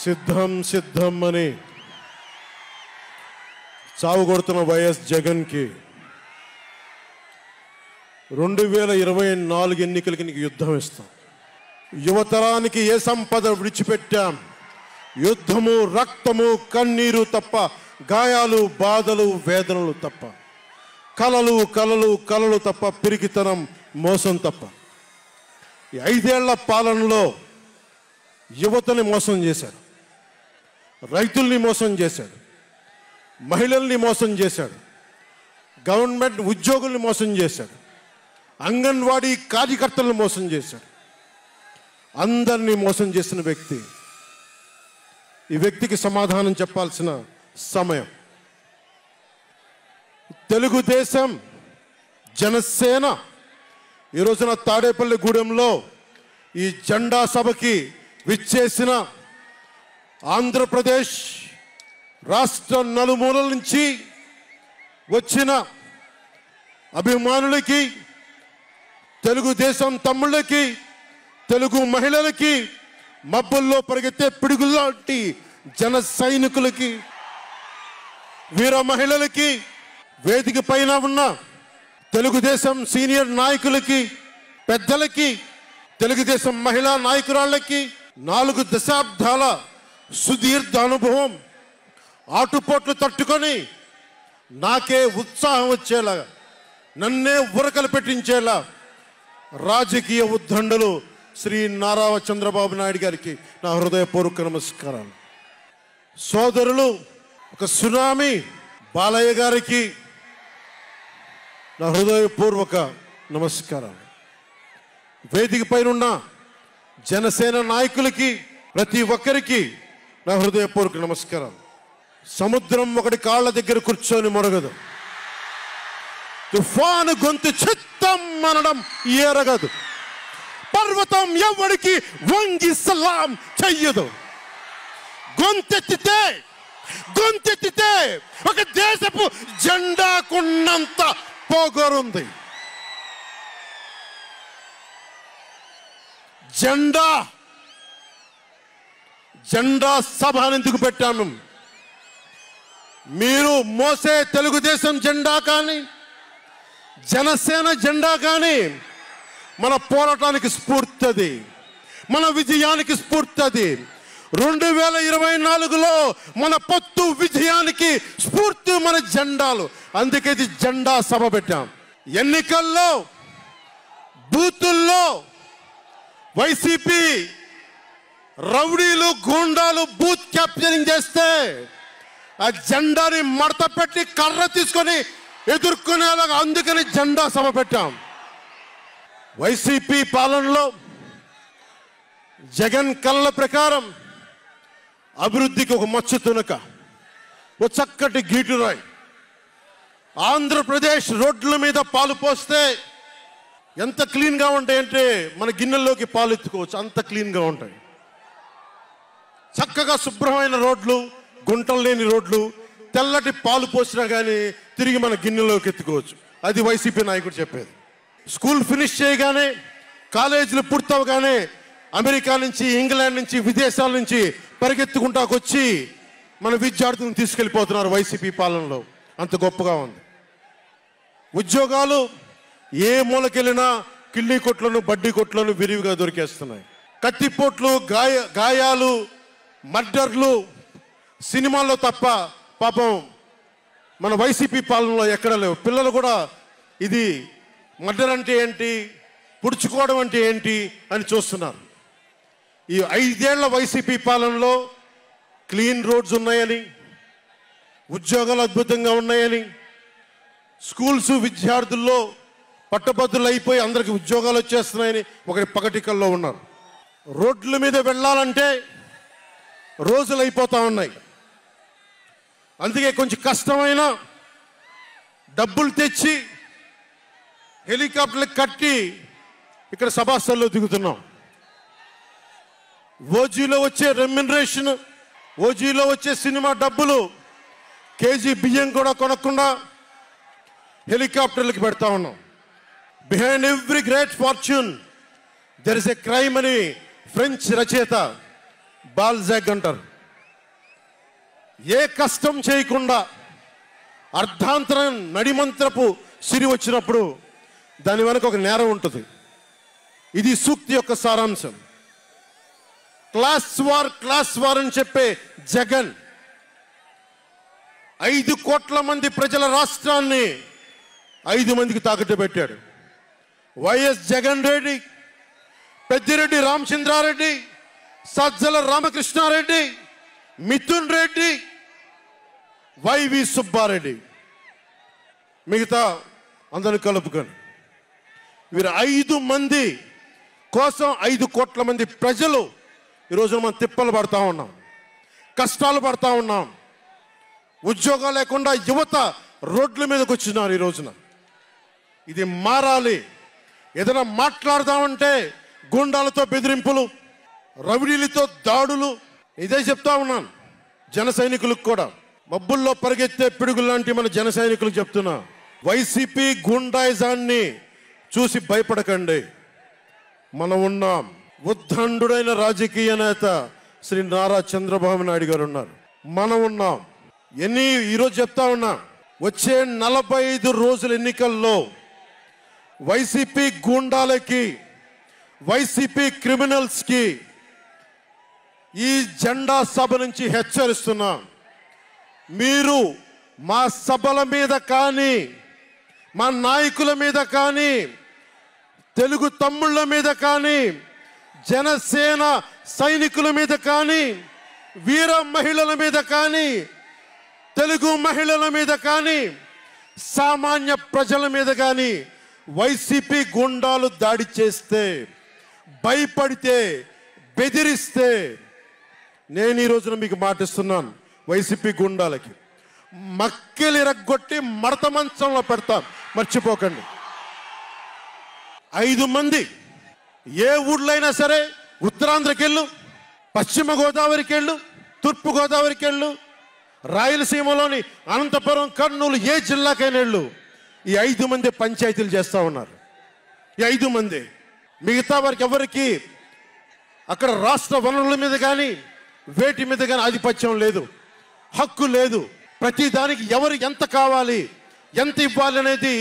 సిద్ధం సిద్ధం అని చావుకొడుతున్న వైఎస్ జగన్కి 2024 ఎన్నికలకి నీకు యుద్ధం ఇస్తాం. యువతరానికి ఏ సంపద విడిచిపెట్టాం? యుద్ధము, రక్తము, కన్నీరు తప్ప, గాయాలు, బాధలు, వేదనలు తప్ప, కలలు కలలు కలలు తప్ప, పిరికితనం, మోసం తప్ప. ఈ 5 ఏళ్ల పాలనలో యువతని మోసం చేశాడు, రైతుల్ని మోసం చేశాడు, మహిళల్ని మోసం చేశాడు, గవర్నమెంట్ ఉద్యోగుల్ని మోసం చేశాడు, అంగన్వాడీ కార్యకర్తలను మోసం చేశాడు. అందరినీ మోసం చేసిన వ్యక్తి. ఈ వ్యక్తికి సమాధానం చెప్పాల్సిన సమయం. తెలుగుదేశం, జనసేన ఈ రోజున తాడేపల్లి గూడెంలో ఈ జెండా సభకి విచ్చేసిన ఆంధ్రప్రదేశ్ రాష్ట్ర నలుమూలల నుంచి వచ్చిన అభిమానులకి, తెలుగుదేశం తమ్ముళ్ళకి, తెలుగు మహిళలకి, మబ్బుల్లో పరిగెత్తే పిడుగులాంటి జన సైనికులకి, వీర మహిళలకి, వేదిక పైన ఉన్న తెలుగుదేశం సీనియర్ నాయకులకి, పెద్దలకి, తెలుగుదేశం మహిళా నాయకురాళ్ళకి 4 దశాబ్దాల సుదీర్ఘ అనుభవం, ఆటుపోట్లు తట్టుకొని నాకే ఉత్సాహం వచ్చేలా, నన్నే ఉరకలు పెట్టించేలా రాజకీయ ఉద్దండులు శ్రీ నారా చంద్రబాబు నాయుడు గారికి నా హృదయపూర్వక నమస్కారాలు. సోదరులు ఒక సునామీ బాలయ్య గారికి నా హృదయపూర్వక నమస్కారాలు. వేదిక పైన ఉన్న జనసేన నాయకులకి, ప్రతి ఒక్కరికి నా హృదయపూర్వక నమస్కారాలు. సముద్రం ఒకటి కాళ్ళ దగ్గర కూర్చొని మొరగదు, తుఫాను గొంతు చిత్తం అనడం ఎరగదు, పర్వతం ఎవరికి వంగి సలాం చెయ్యదు. గొంతెత్తితే ఒక దేశపు జెండాకున్నంత పోగొరుంది. జెండా సభ ఎందుకు పెట్టాను? మీరు మోసే తెలుగుదేశం జెండా కానీ, జనసేన జెండా కానీ మన పోరాటానికి స్ఫూర్తి, మన విజయానికి స్ఫూర్తి. 2024లో మన పొత్తు విజయానికి స్ఫూర్తి మన జెండాలు. అందుకే ఇది జెండా సభ పెట్టాం. ఎన్నికల్లో బూతుల్లో వైసీపీ రౌడీలు, గూండాలు బూత్ క్యాప్చరింగ్ చేస్తే ఆ జెండాని మడత పెట్టి కర్ర తీసుకొని ఎదుర్కొనేలాగా, అందుకని జెండా సభ పెట్టాం. వైసీపీ పాలనలో జగన్ కళ్ళ ప్రకారం అభివృద్ధికి ఒక మచ్చు తునక, ఒక చక్కటి గీటురాయి. ఆంధ్రప్రదేశ్ రోడ్ల మీద పాలు పోస్తే ఎంత క్లీన్గా ఉంటాయంటే మన గిన్నెల్లోకి పాలు ఎత్తుకోవచ్చు, అంత క్లీన్గా ఉంటాయి. చక్కగా శుభ్రమైన రోడ్లు, గుంటలు లేని రోడ్లు, తెల్లటి పాలు పోసినా కానీ తిరిగి మన గిన్నెలోకి ఎత్తుకోవచ్చు. అది వైసీపీ నాయకుడు చెప్పేది. స్కూల్ ఫినిష్ చేయగానే, కాలేజీలు పూర్తవగానే అమెరికా నుంచి, ఇంగ్లాండ్ నుంచి, విదేశాల నుంచి పరిగెత్తుకుంటాకొచ్చి మన విద్యార్థులను తీసుకెళ్ళిపోతున్నారు వైసీపీ పాలనలో. అంత గొప్పగా ఉంది. ఉద్యోగాలు ఏ మూలకెళ్ళినా కిళ్ళీ కొట్లను, బడ్డీ కొట్లను విరివిగా దొరికేస్తున్నాయి. కత్తిపోట్లు, గాయాలు, మర్డర్లు సినిమాల్లో తప్ప పాపం మన వైసీపీ పాలనలో ఎక్కడ లేవు. పిల్లలు కూడా ఇది మర్డర్ అంటే ఏంటి, పుడుచుకోవడం అంటే ఏంటి అని చూస్తున్నారు. ఈ 5 ఏళ్ల వైసీపీ పాలనలో క్లీన్ రోడ్స్ ఉన్నాయని, ఉద్యోగాలు అద్భుతంగా ఉన్నాయని, స్కూల్స్ విద్యార్థుల్లో పట్టభద్రులు అయిపోయి అందరికి ఉద్యోగాలు వచ్చేస్తున్నాయని ఒకటి పగటికల్లో ఉన్నారు. రోడ్ల మీద వెళ్ళాలంటే రోజులు అయిపోతా ఉన్నాయి. అందుకే కొంచెం కష్టమైన డబ్బులు తెచ్చి హెలికాప్టర్లు కట్టి ఇక్కడ సభాస్థల్లో దిగుతున్నాం. ఓజీలో వచ్చే రెమ్యునరేషన్, ఓజీలో వచ్చే సినిమా డబ్బులు, కేజీ బియ్యం కూడా కొనకుండా హెలికాప్టర్లకు పెడతా ఉన్నాం. Behind every great fortune there is a crime అని ఫ్రెంచ్ రచయిత బాల్జాక్ అంటారు. ఏ కష్టం చేయకుండా అర్ధాంతరం నడిమంత్రపు సిరి వచ్చినప్పుడు దాని వెనక ఒక నేరం ఉంటుంది. ఇది సూక్తి యొక్క సారాంశం. క్లాస్ వార్ అని చెప్పే జగన్ 5 కోట్ల మంది ప్రజల రాష్ట్రాన్ని 5 మందికి తాకట్టు పెట్టాడు. వైఎస్ జగన్ రెడ్డి, పెద్దిరెడ్డి రామచంద్రారెడ్డి, సజ్జల రామకృష్ణారెడ్డి, మిథున్ రెడ్డి, వైవి సుబ్బారెడ్డి, మిగతా అందరిని కలుపుకొని వీరు 5 మంది కోసం 5 కోట్ల మంది ప్రజలు ఈరోజు మనం తిప్పలు పడతా ఉన్నాం, కష్టాలు పడతా ఉన్నాం. ఉద్యోగాలు లేకుండా యువత రోడ్ల మీదకి వచ్చినారు ఈ రోజున. ఇది మారాలి. ఏదైనా మాట్లాడదామంటే గుండాలతో బెదిరింపులు, రౌడీలతో దాడులు. ఇదే చెప్తా ఉన్నాను జన సైనికులకు కూడా. మబ్బుల్లో పరిగెత్తే పిడుగులు లాంటి మన జన సైనికులకు చెప్తున్నా, వైసీపీ గుండాయిజాన్ని చూసి భయపడకండి. మనం ఉన్నాం. ఉద్దండుడైన రాజకీయ నేత శ్రీ నారా చంద్రబాబు నాయుడు గారు ఉన్నారు. మనం ఉన్నాం. ఈరోజు చెప్తా ఉన్నా, వచ్చే 45 రోజుల ఎన్నికల్లో వైసీపీ గూండాలకి, వైసీపీ క్రిమినల్స్కి ఈ జెండా సభ నుంచి హెచ్చరిస్తున్నా, మీరు మా సభల మీద కానీ, మా నాయకుల మీద కానీ, తెలుగు తమ్ముళ్ళ మీద కానీ, జనసేన సైనికుల మీద కానీ, వీర మహిళల మీద కానీ, తెలుగు మహిళల మీద కానీ, సామాన్య ప్రజల మీద కానీ వైసీపీ గుండాలు దాడి చేస్తే, భయపడితే, బెదిరిస్తే నేను ఈ రోజున మీకు మాటిస్తున్నాను, వైసీపీ గుండాలకి మక్కెలు ఇరగ్గొట్టి మడత మంచంలో పెడతాం. మర్చిపోకండి. 5 మంది ఏ ఊళ్ళో అయినా సరే, ఉత్తరాంధ్రకి వెళ్ళు, పశ్చిమ గోదావరికి వెళ్ళు, తూర్పు గోదావరికి వెళ్ళు, రాయలసీమలోని అనంతపురం, కర్నూలు, ఏ జిల్లాకైనా వెళ్ళు, ఈ 5 మంది పంచాయతీలు చేస్తూ ఉన్నారు. ఈ 5 మంది. మిగతా వారికి ఎవరికి అక్కడ రాష్ట్ర వనరుల మీద కానీ, వేటి మీద కానీ ఆధిపత్యం లేదు, హక్కు లేదు. ప్రతి దానికి ఎవరు ఎంత కావాలి, ఎంత ఇవ్వాలి అనేది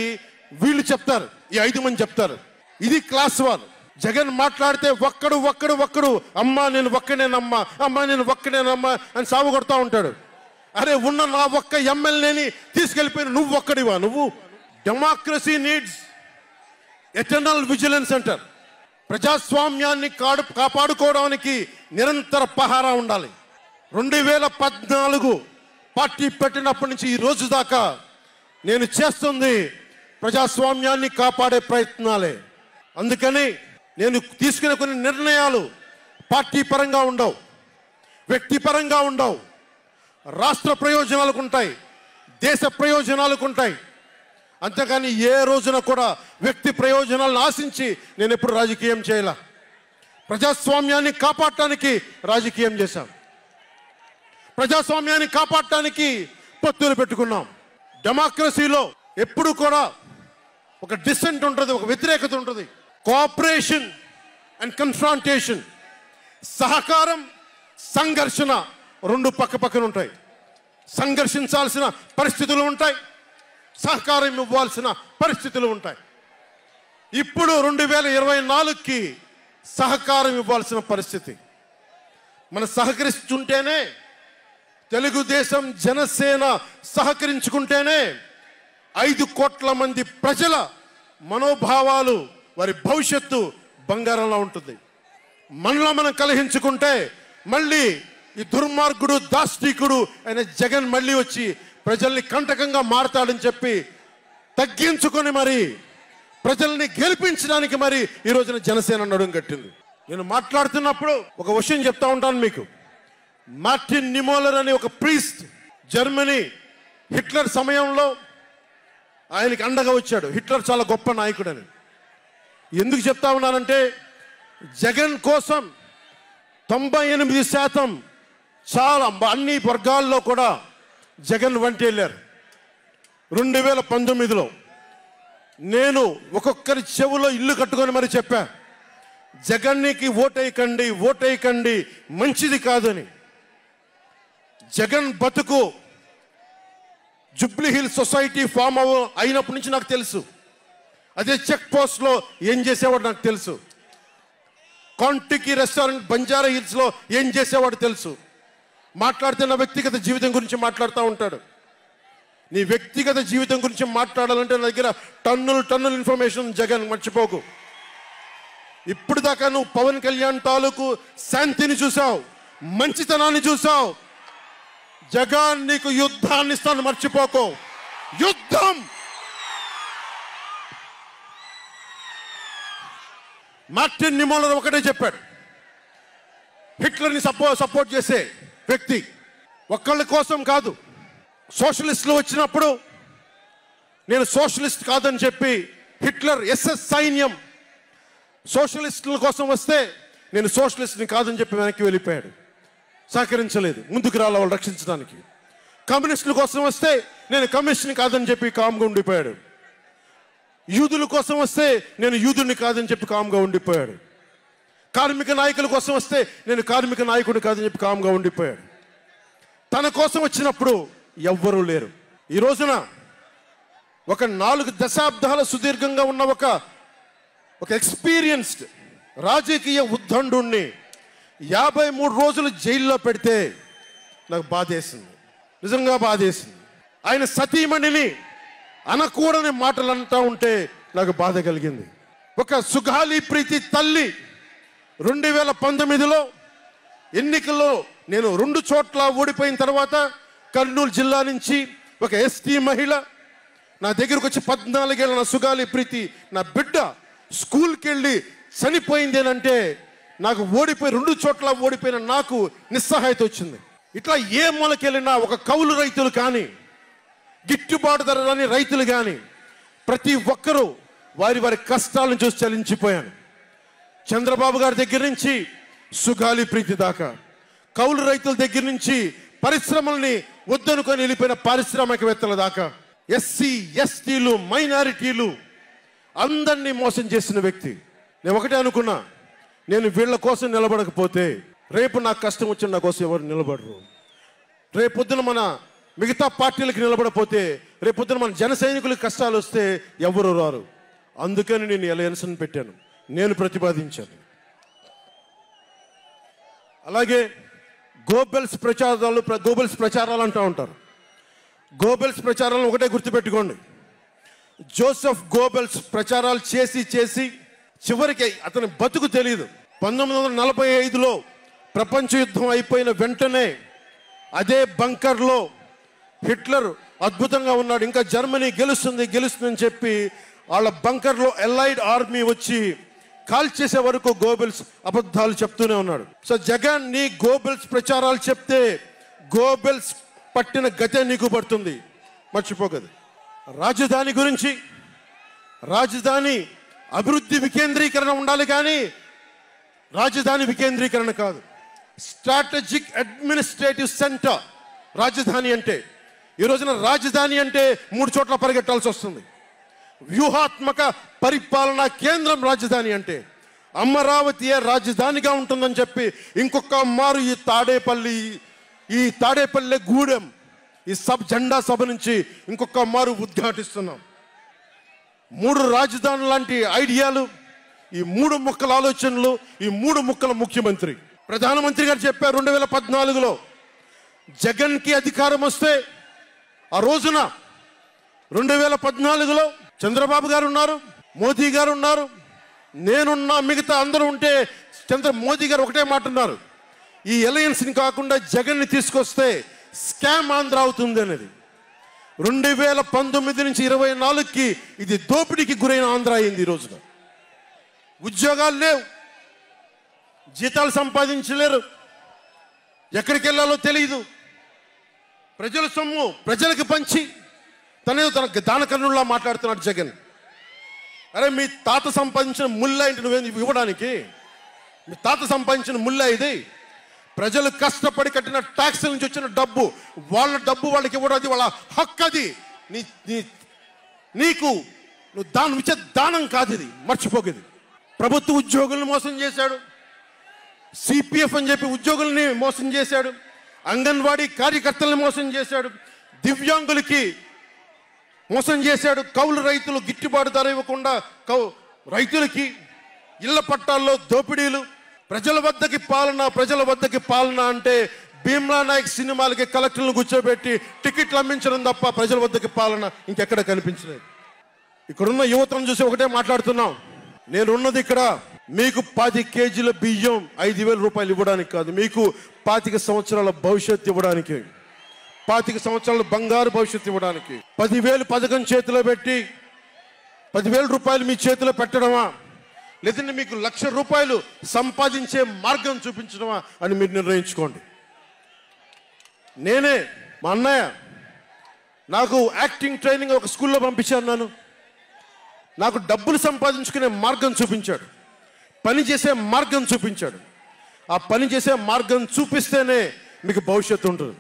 వీళ్ళు చెప్తారు. ఈ 5 మంది చెప్తారు. ఇది క్లాస్ వార్. జగన్ మాట్లాడితే ఒక్కడు అమ్మా నేను ఒక్కనేనమ్మా, అమ్మా నేను ఒక్కనేనమ్మా అని సాగు కొడతా ఉంటాడు. అరే ఉన్న నా ఒక్క ఎమ్మెల్యేని తీసుకెళ్ళిపోయిన నువ్వు ఒక్కడివా? నువ్వు డెమోక్రసీ నీడ్స్ ఎటర్నల్ విజిలెన్స్ అంటారు. ప్రజాస్వామ్యాన్ని కాపాడుకోవడానికి నిరంతర పహారా ఉండాలి. 2014 పార్టీ పెట్టినప్పటి నుంచి ఈ రోజు దాకా నేను చేస్తుంది ప్రజాస్వామ్యాన్ని కాపాడే ప్రయత్నాలే. అందుకని నేను తీసుకునే కొన్ని నిర్ణయాలు పార్టీ పరంగా ఉండవు, వ్యక్తిపరంగా ఉండవు, రాష్ట్ర ప్రయోజనాలకు ఉంటాయి, దేశ ప్రయోజనాలకు ఉంటాయి. అంతేకాని ఏ రోజున కూడా వ్యక్తి ప్రయోజనాలను ఆశించి నేను ఎప్పుడు రాజకీయం చేయాల. ప్రజాస్వామ్యాన్ని కాపాడటానికి రాజకీయం చేశాం. ప్రజాస్వామ్యాన్ని కాపాడటానికి పొత్తులు పెట్టుకున్నాం. డెమోక్రసీలో ఎప్పుడు కూడా ఒక డిసెంట్ ఉంటుంది, ఒక వ్యతిరేకత ఉంటుంది. కోఆపరేషన్ అండ్ కన్ఫ్రాంటేషన్, సహకారం, సంఘర్షణ 2 పక్క పక్కన ఉంటాయి. సంఘర్షించాల్సిన పరిస్థితులు ఉంటాయి, సహకారం ఇవ్వాల్సిన పరిస్థితులు ఉంటాయి. ఇప్పుడు 2024కి సహకారం ఇవ్వాల్సిన పరిస్థితి. మనం సహకరిస్తుంటేనే, తెలుగుదేశం జనసేన సహకరించుకుంటేనే 5 కోట్ల మంది ప్రజల మనోభావాలు, వారి భవిష్యత్తు బంగారంలో ఉంటుంది. మనలో మనం కలహించుకుంటే మళ్ళీ ఈ దుర్మార్గుడు, దాష్టికుడు అయిన జగన్ మళ్ళీ వచ్చి ప్రజల్ని కంటకంగా మారతాడని చెప్పి తగ్గించుకొని మరి ప్రజల్ని గెలిపించడానికి మరి ఈ రోజున జనసేన నడుం కట్టింది. నేను మాట్లాడుతున్నప్పుడు ఒక విషయం చెప్తా ఉంటాను మీకు. మార్టిన్ నిమోలర్ అనే ఒక ప్రీస్ట్, జర్మనీ, హిట్లర్ సమయంలో ఆయనకి అండగా వచ్చాడు. హిట్లర్ చాలా గొప్ప నాయకుడని ఎందుకు చెప్తా ఉన్నానంటే, జగన్ కోసం 98% చాలా అన్ని వర్గాల్లో కూడా జగన్ వంటి వెళ్ళారు. 2019లో నేను ఒక్కొక్కరి చెవులో ఇల్లు కట్టుకొని మరి చెప్పా, జగన్కి ఓటేయకండి, ఓటేయకండి, మంచిది కాదని. జగన్ బతుకు జూబ్లీ హిల్స్ సొసైటీ ఫామ్ అయినప్పటి నుంచి నాకు తెలుసు. అదే చెక్ పోస్ట్లో ఏం చేసేవాడు నాకు తెలుసు. కాంటికి రెస్టారెంట్ బంజారా హిల్స్లో ఏం చేసేవాడు తెలుసు. మాట్లాడితే నా వ్యక్తిగత జీవితం గురించి మాట్లాడుతూ ఉంటాడు. నీ వ్యక్తిగత జీవితం గురించి మాట్లాడాలంటే నా దగ్గర టన్నుల ఇన్ఫర్మేషన్ జగన్, మర్చిపోకు. ఇప్పుడు దాకా నువ్వు పవన్ కళ్యాణ్ తాలూకు శాంతిని చూసావు, మంచితనాన్ని చూసావు. జగన్ నీకు యుద్ధాన్ని ఇస్తాను, మర్చిపోకు. యుద్ధం. మార్టిన్ నిమోలర్ ఒకటే చెప్పాడు, హిట్లర్ని సపోర్ట్ చేసే వ్యక్తి ఒక్కళ్ళ కోసం కాదు. సోషలిస్టులు వచ్చినప్పుడు నేను సోషలిస్ట్ కాదని చెప్పి హిట్లర్ ఎస్ఎస్ సైన్యం సోషలిస్టుల కోసం వస్తే నేను సోషలిస్ట్ని కాదని చెప్పి వెనక్కి వెళ్ళిపోయాడు, సహకరించలేదు, ముందుకు రాల వాళ్ళు రక్షించడానికి. కమ్యూనిస్టుల కోసం వస్తే నేను కమ్యూనిస్ట్ని కాదని చెప్పి కామ్గా ఉండిపోయాడు. యూదుల కోసం వస్తే నేను యూదుని కాదని చెప్పి కామ్గా ఉండిపోయాడు. కార్మిక నాయకుల కోసం వస్తే నేను కార్మిక నాయకుడిని కాదని చెప్పి కామ్గా ఉండిపోయాడు. తన కోసం వచ్చినప్పుడు ఎవ్వరూ లేరు. ఈ రోజున ఒక 4 దశాబ్దాల సుదీర్ఘంగా ఉన్న ఒక ఎక్స్పీరియన్స్డ్ రాజకీయ ఉద్దండుణ్ణి 53 రోజులు జైల్లో పెడితే నాకు బాధేసింది, నిజంగా బాధేసింది. ఆయన సతీమణిని అనకూడని మాటలు అంటూ ఉంటే నాకు బాధ కలిగింది. ఒక సుగాలి ప్రీతి తల్లి 2019లో ఎన్నికల్లో నేను 2 చోట్ల ఓడిపోయిన తర్వాత కర్నూలు జిల్లా నుంచి ఒక ఎస్టీ మహిళ నా దగ్గరకు వచ్చి 14 ఏళ్ళ నా సుగాలి ప్రీతి నా బిడ్డ స్కూల్కి వెళ్ళి చనిపోయిందేనంటే నాకు 2 చోట్ల ఓడిపోయిన నాకు నిస్సహాయత వచ్చింది. ఇట్లా ఏ మూలకెళ్ళినా ఒక కౌలు రైతులు కానీ, గిట్టుబాటు ధర రాని రైతులు కానీ ప్రతి ఒక్కరూ వారి కష్టాలను చూసి చలించిపోయాను. చంద్రబాబు గారి దగ్గర నుంచి సుగాలి ప్రీతి దాకా, కౌలు రైతుల దగ్గర నుంచి పరిశ్రమల్ని వద్దనుకొని వెళ్ళిపోయిన పారిశ్రామికవేత్తల దాకా, ఎస్సీ ఎస్టీలు మైనారిటీలు అందరినీ మోసం చేసిన వ్యక్తి. నేను ఒకటే అనుకున్నా, నేను వీళ్ళ కోసం నిలబడకపోతే రేపు నాకు కష్టం వచ్చిన నా కోసం ఎవరు నిలబడరు. రేపొద్దున మన మిగతా పార్టీలకు నిలబడపోతే రేపొద్దున మన జన సైనికులకు కష్టాలు వస్తే ఎవరు రారు. అందుకని నేను అలయన్స్ని పెట్టాను, నేను ప్రతిపాదించాను. అలాగే గోబెల్స్ ప్రచారాలు అంటూ ఉంటారు. గోబెల్స్ ప్రచారాలను ఒకటే గుర్తుపెట్టుకోండి, జోసెఫ్ గోబెల్స్ ప్రచారాలు చేసి చివరికి అతని బతుకు తెలియదు. 1945లో ప్రపంచ యుద్ధం అయిపోయిన వెంటనే అదే బంకర్లో హిట్లర్ అద్భుతంగా ఉన్నాడు, ఇంకా జర్మనీ గెలుస్తుందని చెప్పి వాళ్ళ బంకర్లో ఎలైడ్ ఆర్మీ వచ్చి కాల్ చేసే వరకు గోబెల్స్ అబద్ధాలు చెప్తూనే ఉన్నాడు. సో జగన్ నీ గోబెల్స్ ప్రచారాలు చెప్తే గోబెల్స్ పట్టిన గతే నీకు పడుతుంది, మర్చిపోకదు. రాజధాని గురించి, రాజధాని అభివృద్ధి వికేంద్రీకరణ ఉండాలి కానీ రాజధాని వికేంద్రీకరణ కాదు. స్ట్రాటజిక్ అడ్మినిస్ట్రేటివ్ సెంటర్ రాజధాని అంటే. ఈ రోజున రాజధాని అంటే 3 చోట్ల పరిగెట్టాల్సి వస్తుంది. వ్యూహాత్మక పరిపాలనా కేంద్రం రాజధాని అంటే. అమరావతియే రాజధానిగా ఉంటుందని చెప్పి ఇంకొక మారు ఈ తాడేపల్లి గూడెం ఈ జెండా సభ నుంచి ఇంకొక మారు ఉద్ఘాటిస్తున్నాం. 3 రాజధానులు లాంటి ఐడియాలు, ఈ 3 ముక్కల ఆలోచనలు, ఈ 3 ముక్కల ముఖ్యమంత్రి. ప్రధానమంత్రి గారు చెప్పారు 2014లో జగన్కి అధికారం వస్తే, ఆ రోజున 2014లో చంద్రబాబు గారు ఉన్నారు, మోదీ గారు ఉన్నారు, నేనున్నా, మిగతా అందరూ ఉంటే మోదీ గారు ఒకటే మాట ఉన్నారు, ఈ అలయన్స్ని కాకుండా జగన్ని తీసుకొస్తే స్కామ్ ఆంధ్ర అవుతుంది అనేది. 2019 నుంచి 24కి ఇది దోపిడీకి గురైన ఆంధ్ర అయింది. ఈ రోజున ఉద్యోగాలు లేవు, జీతాలు సంపాదించలేరు, ఎక్కడికి వెళ్ళాలో తెలియదు. ప్రజల సొమ్ము ప్రజలకు పంచి తన దానకర్ణుల్లా మాట్లాడుతున్నాడు జగన్. అరే మీ తాత సంపాదించిన ముల్లా ఇంటి నువ్వేం ఇవ్వడానికి? మీ తాత సంపాదించిన ముల్లా ఇది. ప్రజలు కష్టపడి కట్టిన ట్యాక్స్ నుంచి వచ్చిన డబ్బు, వాళ్ళ డబ్బు వాళ్ళకి ఇవ్వడం, అది వాళ్ళ హక్కు. అది నీకు నువ్వు దానం ఇచ్చే దానం కాదు, ఇది మర్చిపోకేది. ప్రభుత్వ ఉద్యోగులను మోసం చేశాడు, సిపిఎఫ్ అని చెప్పి ఉద్యోగుల్ని మోసం చేశాడు, అంగన్వాడీ కార్యకర్తలను మోసం చేశాడు, దివ్యాంగులకి మోసం చేశాడు, కౌలు రైతులు గిట్టుబాటు ధర ఇవ్వకుండా రైతులకి ఇళ్ల పట్టాల్లో దోపిడీలు, ప్రజల వద్దకి పాలన అంటే భీమ్లా నాయక్ సినిమాలకి కలెక్టర్లను కూర్చోబెట్టి టికెట్లు అమ్మించడం తప్ప ప్రజల వద్దకి పాలన ఇంకెక్కడ కనిపించలేదు. ఇక్కడున్న యువతను చూసి ఒకటే మాట్లాడుతున్నాం, నేనున్నది ఇక్కడ మీకు 10 కేజీల బియ్యం 5,000 రూపాయలు ఇవ్వడానికి కాదు, మీకు 25 సంవత్సరాల భవిష్యత్తు ఇవ్వడానికి, 25 సంవత్సరాల బంగారు భవిష్యత్తు ఇవ్వడానికి. 10,000 పథకం చేతిలో పెట్టి 10,000 రూపాయలు మీ చేతిలో పెట్టడమా, లేదంటే మీకు 1,00,000 రూపాయలు సంపాదించే మార్గం చూపించడమా అని మీరు నిర్ణయించుకోండి. నేనే మా అన్నయ్య నాకు యాక్టింగ్ ట్రైనింగ్ ఒక స్కూల్లో పంపించాను, నాకు డబ్బులు సంపాదించుకునే మార్గం చూపించాడు, పని చేసే మార్గం చూపించాడు. ఆ పని చేసే మార్గం చూపిస్తేనే మీకు భవిష్యత్తు ఉంటుంది.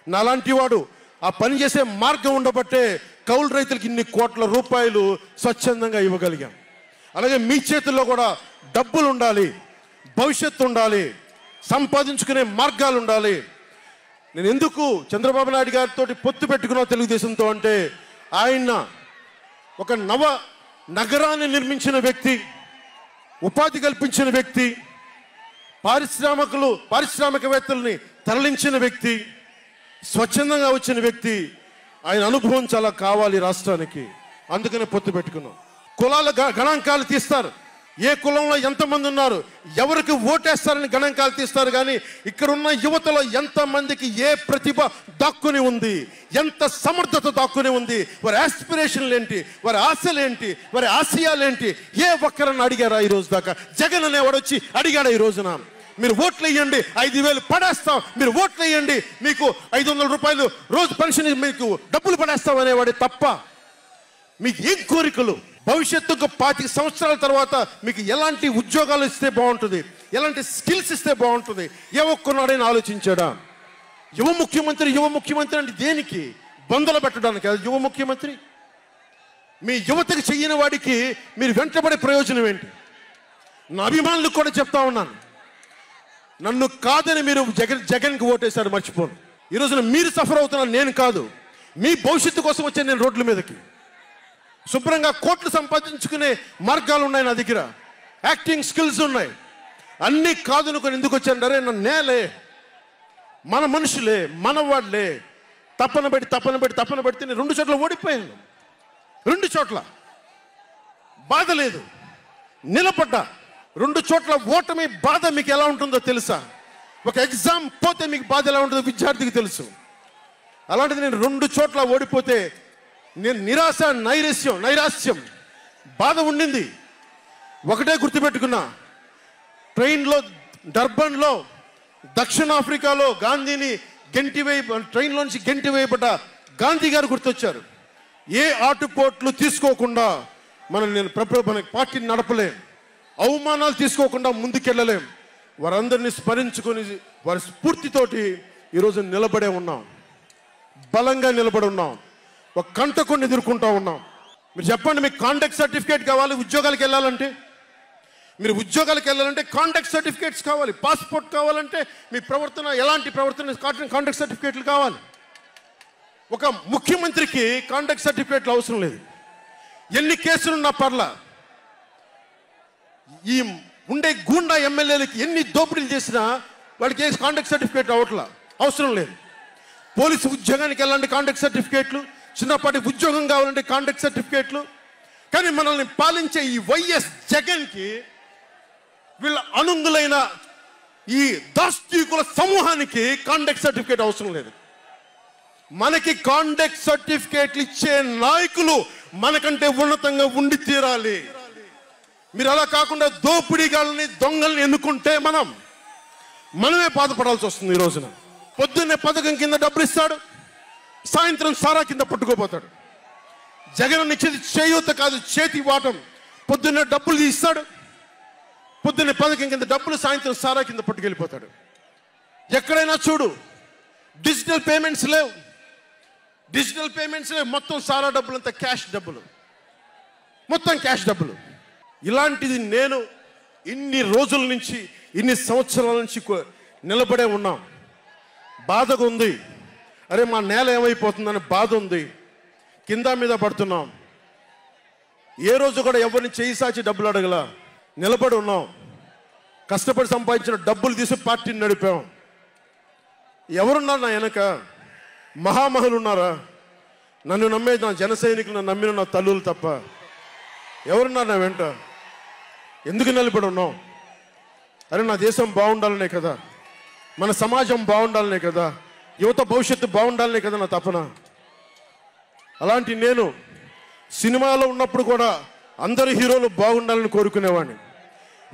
నాలాంటి వాడు ఆ పని చేసే మార్గం ఉండబట్టే కౌలు రైతులకి ఇన్ని కోట్ల రూపాయలు స్వచ్ఛందంగా ఇవ్వగలిగాం. అలాగే మీ చేతుల్లో కూడా డబ్బులు ఉండాలి, భవిష్యత్తు ఉండాలి, సంపాదించుకునే మార్గాలు ఉండాలి. నేను ఎందుకు చంద్రబాబు నాయుడు గారితో పొత్తు పెట్టుకున్నా తెలుగుదేశంతో అంటే, ఆయన ఒక నవ నగరాన్ని నిర్మించిన వ్యక్తి, ఉపాధి కల్పించిన వ్యక్తి, పారిశ్రామికవేత్తల్ని తరలించిన వ్యక్తి, స్వచ్ఛందంగా వచ్చిన వ్యక్తి. ఆయన అనుభవం చాలా కావాలి రాష్ట్రానికి, అందుకనే పొత్తు పెట్టుకున్నాం. కులాల గణాంకాలు తీస్తారు, ఏ కులంలో ఎంతమంది ఉన్నారు, ఎవరికి ఓటేస్తారని గణాంకాలు తీస్తారు. కానీ ఇక్కడున్న యువతలో ఎంతమందికి ఏ ప్రతిభ దాక్కుని ఉంది, ఎంత సమర్థత దాక్కుని ఉంది, వారి ఆస్పిరేషన్లు ఏంటి, వారి ఆశలు ఏంటి, వారి ఆశయాలు ఏంటి, ఏ ఒక్కరన్నా అడిగారా ఈ రోజు దాకా? జగన్ అనేవాడు వచ్చి అడిగాడా ఈ రోజున? మీరు ఓట్లు వేయండి 5,000 పడేస్తాం, మీరు ఓట్లు వేయండి మీకు 500 రూపాయలు రోజు పెన్షన్ మీకు డబ్బులు పడేస్తాం అనేవాడే తప్ప మీకు ఏం కోరికలు? భవిష్యత్తుకు 25 సంవత్సరాల తర్వాత మీకు ఎలాంటి ఉద్యోగాలు ఇస్తే బాగుంటుంది, ఎలాంటి స్కిల్స్ ఇస్తే బాగుంటుంది, ఏ ఒక్కనాడైనా ఆలోచించాడా? యువ ముఖ్యమంత్రి అంటే దేనికి? బంధులు పెట్టడానికి యువ ముఖ్యమంత్రి? మీ యువతకు చెయ్యని వాడికి మీరు వెంటబడే ప్రయోజనం ఏంటి? నా అభిమానులకు కూడా చెప్తా ఉన్నాను, నన్ను కాదని మీరు జగన్కి ఓటేశారు మర్చిపోను. ఈరోజున మీరు సఫర్ అవుతున్నారు, నేను కాదు. మీ భవిష్యత్తు కోసం వచ్చాను నేను రోడ్ల మీదకి. శుభ్రంగా కోట్లు సంపాదించుకునే మార్గాలు ఉన్నాయి నా దగ్గర, యాక్టింగ్ స్కిల్స్ ఉన్నాయి. అన్నీ కాదనుకొని ఎందుకు వచ్చాను? అరే నన్ను నేలే, మన మనుషులే, మనవాళ్లే, తప్పన పెడితే నేను 2 చోట్ల ఓడిపోయాను. 2 చోట్ల బాధ లేదు, నిలబడ్డా. 2 చోట్ల ఓటమి బాధ మీకు ఎలా ఉంటుందో తెలుసా? ఒక ఎగ్జామ్ పోతే మీకు బాధ ఎలా ఉంటుందో విద్యార్థికి తెలుసు. అలాంటిది నేను 2 చోట్ల ఓడిపోతే నేను నిరాశ, నైరాశ్యం, బాధ ఉండింది. ఒకటే గుర్తుపెట్టుకున్నా, ట్రైన్లో డర్బన్లో దక్షిణాఫ్రికాలో గాంధీని ట్రైన్లోంచి గెంటి వేయబడ్డ గాంధీ గారు గుర్తొచ్చారు. ఏ ఆటుపోట్లు తీసుకోకుండా మన పార్టీని నడపలేం, అవమానాలు తీసుకోకుండా ముందుకెళ్ళలేం. వారందరినీ స్మరించుకొని వారి స్ఫూర్తితోటి ఈరోజు నిలబడే ఉన్నాం, బలంగా నిలబడి ఉన్నాం, ఒక కంటకుని ఎదుర్కొంటూ ఉన్నాం. మీరు చెప్పండి, మీకు కాంటాక్ట్ సర్టిఫికేట్ కావాలి ఉద్యోగాలకు వెళ్ళాలంటే? మీరు ఉద్యోగాలకు వెళ్ళాలంటే కాంటాక్ట్ సర్టిఫికేట్స్ కావాలి, పాస్పోర్ట్ కావాలంటే మీ ప్రవర్తన ఎలాంటి ప్రవర్తన కాంటాక్ట్ సర్టిఫికేట్లు కావాలి. ఒక ముఖ్యమంత్రికి కాంటాక్ట్ సర్టిఫికేట్లు అవసరం లేదు. ఎన్ని కేసులున్నా పర్లా, ఈ ఉండే గూండా ఎమ్మెల్యేలకి ఎన్ని దోపిడీలు చేసినా వాడికి కాంటాక్ట్ సర్టిఫికేట్ అవసరం లేదు. పోలీసు ఉద్యోగానికి వెళ్ళాలంటే కాంటాక్ట్ సర్టిఫికేట్లు, చిన్నపాటి ఉద్యోగం కావాలంటే కాంటాక్ట్ సర్టిఫికేట్లు. కానీ మనల్ని పాలించే ఈ వైఎస్ జగన్కి, వీళ్ళ అనుంగులైన ఈ దాష్టీకుల సమూహానికి కాంటాక్ట్ సర్టిఫికేట్ అవసరం లేదు. మనకి కాంటాక్ట్ సర్టిఫికేట్లు ఇచ్చే నాయకులు మనకంటే ఉన్నతంగా ఉండి తీరాలి. మీరు అలా కాకుండా దోపిడీగాళ్ళని, దొంగల్ని ఎన్నుకుంటే మనమే బాధపడాల్సి వస్తుంది. ఈ రోజున పొద్దున్నే పథకం కింద డబ్బులు ఇస్తాడు, సాయంత్రం సారా కింద పట్టుకోపోతాడు. జగన్ ఇచ్చేది చేయూత కాదు, చేతి వాటం. పొద్దున్నే డబ్బులు ఇస్తాడు, పొద్దున్నే పథకం కింద డబ్బులు, సాయంత్రం సారా కింద పట్టుకెళ్ళిపోతాడు. ఎక్కడైనా చూడు, డిజిటల్ పేమెంట్స్ లేవు, మొత్తం సారా డబ్బులు అంతా క్యాష్ డబ్బులు, మొత్తం క్యాష్ డబ్బులు. ఇలాంటిది నేను ఇన్ని రోజుల నుంచి, ఇన్ని సంవత్సరాల నుంచి నిలబడే ఉన్నాం. బాధగా ఉంది. అరే మా నేల ఏమైపోతుందని బాధ ఉంది. కింద మీద పడుతున్నాం. ఏ రోజు కూడా ఎవరిని చేయి సాచి డబ్బులు అడగల. నిలబడి ఉన్నాం. కష్టపడి సంపాదించిన డబ్బులు తీసి పార్టీని నడిపాం. ఎవరున్నారు నా వెనక? మహామహులు ఉన్నారా? నన్ను నమ్మే నా జన సైనికులు, నన్ను నమ్మిన నా తల్లులు తప్ప ఎవరున్నారు నా వెంట? ఎందుకు నిలబడి ఉన్నాం? అరే నా దేశం బాగుండాలనే కదా, మన సమాజం బాగుండాలనే కదా, యువత భవిష్యత్తు బాగుండాలనే కదా నా తపన. అలాంటి నేను సినిమాలో ఉన్నప్పుడు కూడా అందరు హీరోలు బాగుండాలని కోరుకునేవాడిని.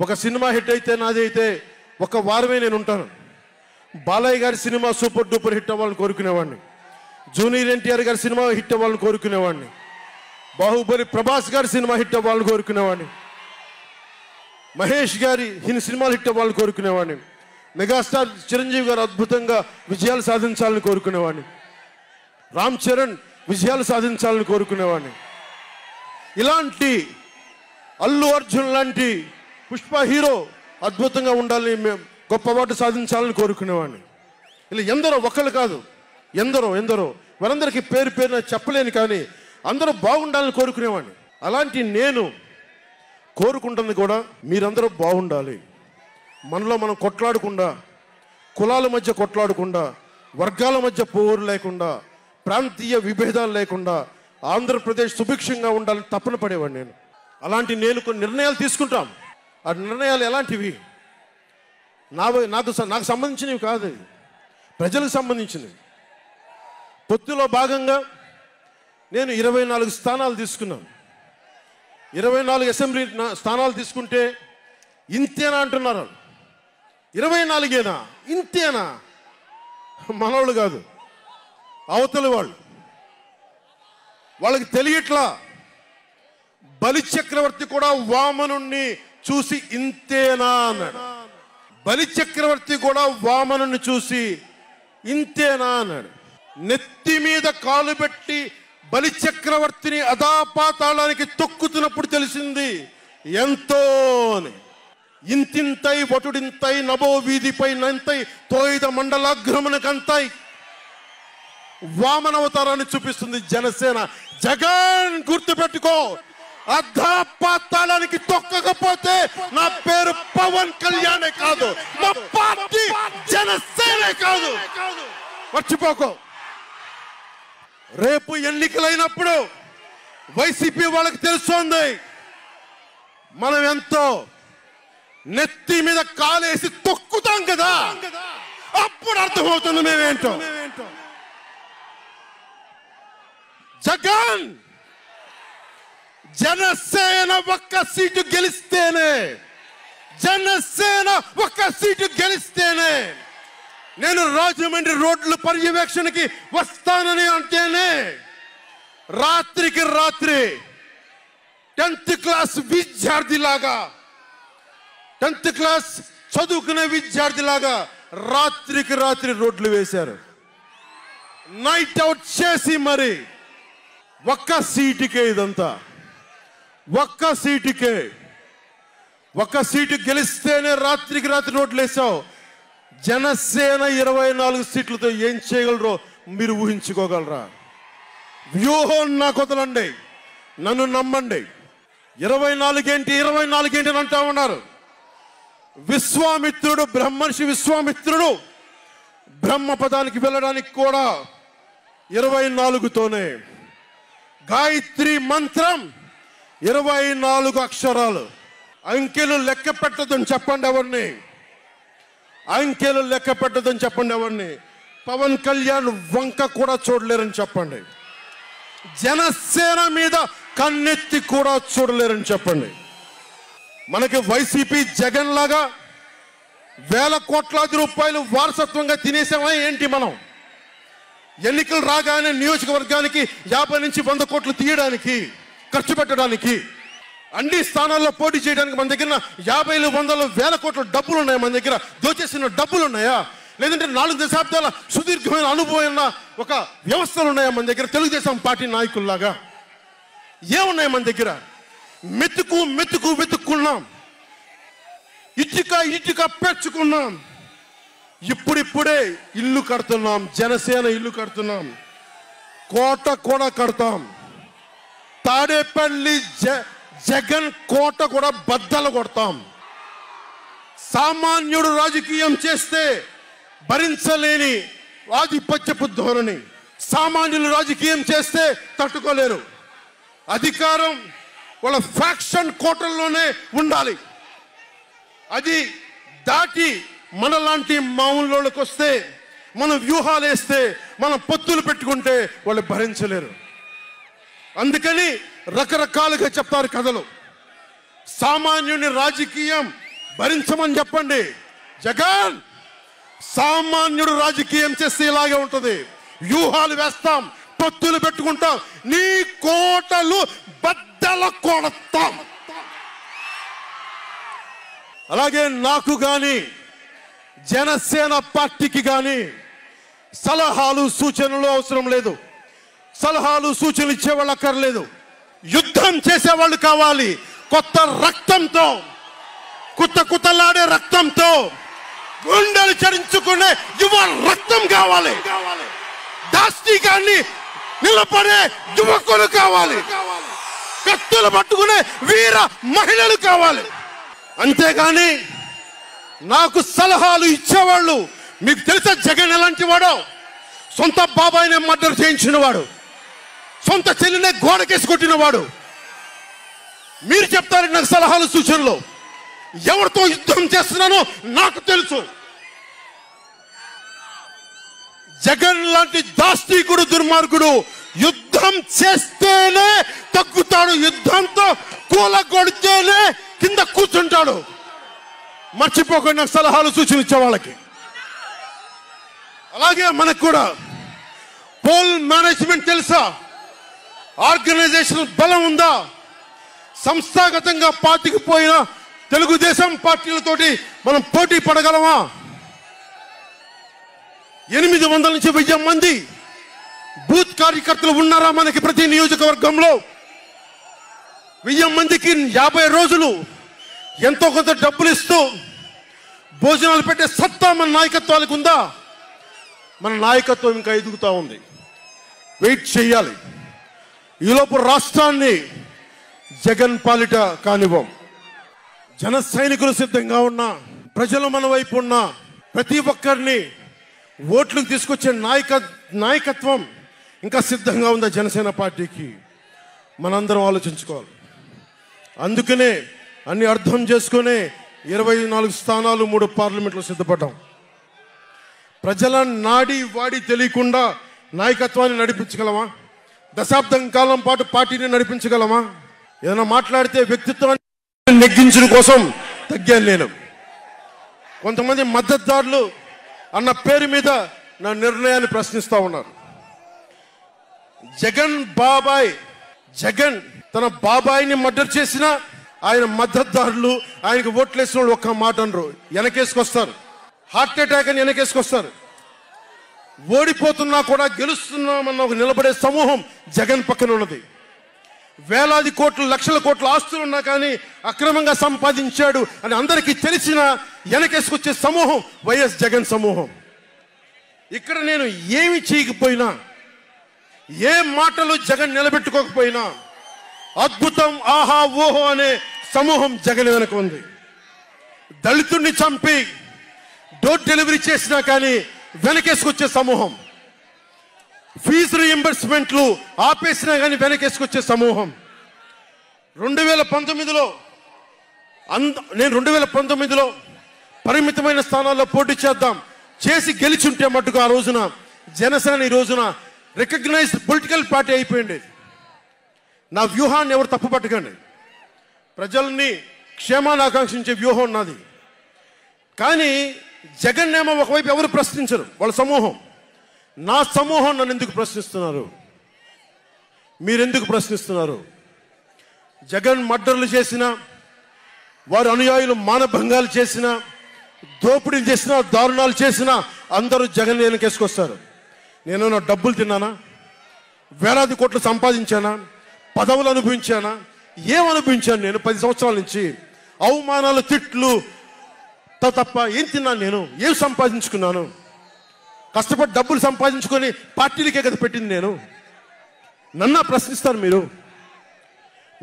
ఒక సినిమా హిట్ అయితే, నాది అయితే ఒక వారమే నేను ఉంటాను. బాలయ్య గారి సినిమా సూపర్ డూపర్ హిట్ అవ్వాలని కోరుకునేవాడిని. జూనియర్ ఎన్టీఆర్ గారి సినిమా హిట్ అవ్వాలని కోరుకునేవాడిని. బాహుబలి ప్రభాస్ గారి సినిమా హిట్ అవ్వాలని కోరుకునేవాడిని. మహేష్ గారి సినిమాలు హిట్ అవ్వాలని కోరుకునేవాడిని. మెగాస్టార్ చిరంజీవి గారు అద్భుతంగా విజయాలు సాధించాలని కోరుకునేవాడిని. రామ్ చరణ్ విజయాలు సాధించాలని కోరుకునేవాడిని. ఇలాంటి అల్లు అర్జున్ లాంటి పుష్ప హీరో అద్భుతంగా ఉండాలని, గొప్ప అవార్డు సాధించాలని కోరుకునేవాడిని. ఇలా ఎందరో, ఒకళ్ళు కాదు, ఎందరో వారందరికీ పేరు పేరున చెప్పలేను, కానీ అందరూ బాగుండాలని కోరుకునేవాడిని. అలాంటి నేను కోరుకుంటుంది కూడా మీరందరూ బాగుండాలి. మనలో మనం కొట్లాడకుండా, కులాల మధ్య కొట్లాడకుండా, వర్గాల మధ్య పోరు లేకుండా, ప్రాంతీయ విభేదాలు లేకుండా ఆంధ్రప్రదేశ్ సుభిక్షంగా ఉండాలని తపన పడేవాడిని నేను. అలాంటి నేను కొన్ని నిర్ణయాలు తీసుకుంటాం. ఆ నిర్ణయాలు ఎలాంటివి? నాకు సంబంధించినవి కాదు, ప్రజలకు సంబంధించినవి. పొత్తులో భాగంగా నేను 24 స్థానాలు తీసుకున్నాను. 24 అసెంబ్లీ స్థానాలు తీసుకుంటే ఇంతేనా అంటున్నారు. 24ఏనా? ఇంతేనా? మనోళ్ళు కాదు, అవతలి వాళ్ళకి తెలియట్లా. బలి చక్రవర్తి కూడా వామనుణ్ణి చూసి ఇంతేనా అన్నాడు. బలి చక్రవర్తి కూడా వామనుణ్ణి చూసి ఇంతేనా అన్నాడు. నెత్తి మీద కాలు పెట్టి బలి చక్రవర్తిని అధాపాతాళానికి తొక్కుతున్నప్పుడు తెలిసింది ఎంతో అని. ఇంతింతై వటుడింతై నభో వీధిపై నంతై తోయిద మండలాగ్రమణకంతై వామనవతారాన్ని చూపిస్తుంది జనసేన. జగన్ గుర్తుపెట్టుకో, అధాపాతాళానికి తొక్కకపోతే నా పేరు పవన్ కళ్యాణే కాదు, మా పార్టీ జనసేనే కాదు, మర్చిపోకో. రేపు ఎన్నికలైనప్పుడు వైసీపీ వాళ్ళకి తెలుస్తోంది మనం ఎంతో. నెత్తి మీద కాలేసి తొక్కుతాం కదా, అప్పుడు అర్థమవుతుంది మేమేంటో. జగన్ జనసేన ఒక్క సీటు గెలిస్తేనే, జనసేన ఒక్క సీటు గెలిస్తేనే నేను రాజమండ్రి రోడ్ల పర్యవేక్షణకి వస్తానని అంటేనే రాత్రికి రాత్రి 10th క్లాస్ విద్యార్థిలాగా, 10th క్లాస్ చదువుకునే విద్యార్థిలాగా రాత్రికి రాత్రి రోడ్లు వేశారు. నైట్ అవుట్ చేసి మరి ఒక్క సీటుకే ఇదంతా. ఒక్క సీటు గెలిస్తేనే రాత్రికి రాత్రి రోడ్లు వేసావు. జనసేన 24 సీట్లతో ఏం చేయగలరో మీరు ఊహించుకోగలరా? వ్యూహం నాకు వదలండి, నన్ను నమ్మండి. 24 ఏంటి అని అంటా ఉన్నారు. విశ్వామిత్రుడు, బ్రహ్మర్షి విశ్వామిత్రుడు బ్రహ్మపదానికి వెళ్ళడానికి కూడా 24తోనే. గాయత్రి మంత్రం 24 అక్షరాలు. అంకెలు లెక్క పెట్టదని చెప్పండి ఎవరిని, అంకెలు లెక్క పెట్టదని చెప్పండి ఎవరిని. పవన్ కళ్యాణ్ వంక కూడా చూడలేరని చెప్పండి. జనసేన మీద కన్నెత్తి కూడా చూడలేరని చెప్పండి. మనకి వైసీపీ జగన్ లాగా వేల కోట్లాది రూపాయలు వారసత్వంగా తినేసామా ఏంటి? మనం ఎన్నికలు రాగానే నియోజకవర్గానికి 50 నుంచి 100 కోట్లు తీయడానికి, ఖర్చు పెట్టడానికి, అన్ని స్థానాల్లో పోటీ చేయడానికి మన దగ్గర 50, 100, 1000 కోట్ల డబ్బులు ఉన్నాయా? మన దగ్గర దోచేసిన డబ్బులు ఉన్నాయా? లేదంటే 4 దశాబ్దాల సుదీర్ఘమైన అనుభవం ఒక వ్యవస్థలు ఉన్నాయా మన దగ్గర? తెలుగుదేశం పార్టీ నాయకుల్లాగా ఏమున్నాయి మన దగ్గర? వెతుక్కున్నాం. ఇటుక పెంచుకున్నాం. ఇప్పుడిప్పుడే ఇల్లు కడుతున్నాం. జనసేన ఇల్లు కడుతున్నాం. కోట కూడా కడతాం. తాడేపల్లి జగన్ కోట కూడా బద్దలు కొడతాం. సామాన్యుడు రాజకీయం చేస్తే భరించలేని ఆధిపత్యపు ధోరణి. సామాన్యులు రాజకీయం చేస్తే తట్టుకోలేరు. అధికారం వాళ్ళ ఫ్యాక్షన్ కోటల్లోనే ఉండాలి. అది దాటి మనలాంటి మామూలులోకి వస్తే, మనం వ్యూహాలు వేస్తే, మనం పొత్తులు పెట్టుకుంటే వాళ్ళు భరించలేరు. అందుకని రకరకాలుగా చెప్తారు కథలు. సామాన్యుని రాజకీయం భరించమని చెప్పండి. జగన్ సామాన్యుడు రాజకీయం చేస్తే ఇలాగే ఉంటుంది. వ్యూహాలు వేస్తాం, పొత్తులు పెట్టుకుంటాం, నీ కోటలు బద్దల కొడతాం. అలాగే నాకు గాని జనసేన పార్టీకి గాని సలహాలు సూచనలు అవసరం లేదు. సలహాలు సూచనలు ఇచ్చేవాళ్ళు అక్కర్లేదు. యుద్ధం చేసేవాళ్ళు కావాలి. కొత్త రక్తంతో, కుతకుతలాడే రక్తంతో, గుండెలు చరించుకునే యువ రక్తం కావాలి. దాష్టికాన్ని నిలబడే యువకులు కావాలి. కత్తులు పట్టుకునే వీర మహిళలు కావాలి. అంతేగాని నాకు సలహాలు ఇచ్చేవాళ్ళు, మీకు తెలుసా జగన్ ఎలాంటి వాడో? సొంత బాబాయినే మర్డర్ చేయించిన వాడు, సొంత చెల్లినే గోడకేసి కొట్టిన వాడు. మీరు చెప్తారు నాకు సలహాలు సూచనలు. ఎవరితో యుద్ధం చేస్తున్నానో నాకు తెలుసు. జగన్ లాంటి దాష్టీకుడు, దుర్మార్గుడు యుద్ధం చేస్తేనే తగ్గుతాడు. యుద్ధంతో కూలగొడితేనే కింద కూర్చుంటాడు. మర్చిపోకుండా నాకు సలహాలు సూచనలు ఇచ్చే వాళ్ళకి. అలాగే మనకు కూడా పోల్ మేనేజ్మెంట్ తెలుసా? ఆర్గనైజేషన్ బలం ఉందా? సంస్థాగతంగా పార్టీకి పోయిన తెలుగుదేశం పార్టీలతోటి మనం పోటీ పడగలమా? 800 నుంచి 1000 మంది బూత్ కార్యకర్తలు ఉన్నారా మనకి ప్రతి నియోజకవర్గంలో? 1000 మందికి 50 రోజులు ఎంతో కొంత డబ్బులు ఇస్తూ భోజనాలు పెట్టే సత్తా మన నాయకత్వానికి ఉందా? మన నాయకత్వం ఇంకా ఎదుగుతూ ఉంది. వెయిట్ చేయాలి. ఈలోపు రాష్ట్రాన్ని జగన్ పాలిట కానివ్వం. జన సైనికులు సిద్ధంగా ఉన్నా, ప్రజలు మన వైపు ఉన్నా, ప్రతి ఒక్కరిని ఓట్లకు తీసుకొచ్చే నాయకత్వం ఇంకా సిద్ధంగా ఉందా జనసేన పార్టీకి? మనందరం ఆలోచించుకోవాలి. అందుకనే అన్ని అర్థం చేసుకునే 24 స్థానాలు 3 పార్లమెంట్లు సిద్ధపడ్డాం. ప్రజల నాడి వాడి తెలియకుండా నాయకత్వాన్ని నడిపించగలమా? దశాబ్దం కాలం పాటు పార్టీని నడిపించగలమా? ఏదైనా మాట్లాడితే వ్యక్తిత్వాన్ని నెగ్గించడం కోసం తగ్గాను నేను. కొంతమంది మద్దతుదారులు అన్న పేరు మీద నా నిర్ణయాన్ని ప్రశ్నిస్తూ ఉన్నారు. జగన్ తన బాబాయిని మర్డర్ చేసిన ఆయన మద్దతుదారులు, ఆయనకు ఓట్లేసిన వాళ్ళు ఒక్క మాట అనరు, వెనకేసుకొస్తారు. హార్ట్ అటాక్ అని వెనకేసుకొస్తారు. ఓడిపోతున్నా కూడా గెలుస్తున్నామన్న ఒక నిలబడే సమూహం జగన్ పక్కన ఉన్నది. వేలాది కోట్లు, లక్షల కోట్ల ఆస్తులు ఉన్నా కానీ అక్రమంగా సంపాదించాడు అని అందరికీ తెలిసిన వెనకేసుకొచ్చే సమూహం వైఎస్ జగన్ సమూహం. ఇక్కడ నేను ఏమి చేయకపోయినా, ఏ మాటలు జగన్ నిలబెట్టుకోకపోయినా అద్భుతం, ఆహా ఓహో అనే సమూహం జగన్ వెనక ఉంది. దళితుడిని చంపి డోర్ డెలివరీ చేసినా కానీ వెనకేసుకొచ్చే సమూహం, ఫీజు రీఎంబర్స్మెంట్లు ఆపేసినా కానీ వెనకేసుకొచ్చే సమూహం. 2019లో నేను 2019లో పరిమితమైన స్థానాల్లో పోటీ చేసి గెలిచుంటే మట్టుకు ఆ రోజున జనసేన ఈ రోజున రికగ్నైజ్డ్ పొలిటికల్ పార్టీ అయిపోయింది. నా వ్యూహాన్ని ఎవరు తప్పు పట్టకండి. ప్రజల్ని క్షేమాన్ని ఆకాంక్షించే వ్యూహం ఉన్నది. కానీ జగన్ ఏమో ఒకవైపు ఎవరు ప్రశ్నించరు, వాళ్ళ సమూహం. నా సమూహం నన్ను ఎందుకు ప్రశ్నిస్తున్నారు? మీరెందుకు ప్రశ్నిస్తున్నారు? జగన్ మర్డర్లు చేసిన, వారి అనుయాయులు మానభంగాలు చేసిన, దోపిడీలు చేసిన, దారుణాలు చేసిన అందరూ జగన్ వెనకేసుకొస్తారు. నేను నా డబ్బులు తిన్నానా? వేలాది కోట్లు సంపాదించానా? పదవులు అనుభవించానా? ఏం అనుభవించాను నేను 10 సంవత్సరాల నుంచి? అవమానాలు, తిట్లు, తప్ప ఏం తిన్నాను నేను? ఏం సంపాదించుకున్నాను? కష్టపడి డబ్బులు సంపాదించుకొని పార్టీలకే కదా పెట్టింది నేను. నన్ను ప్రశ్నిస్తారు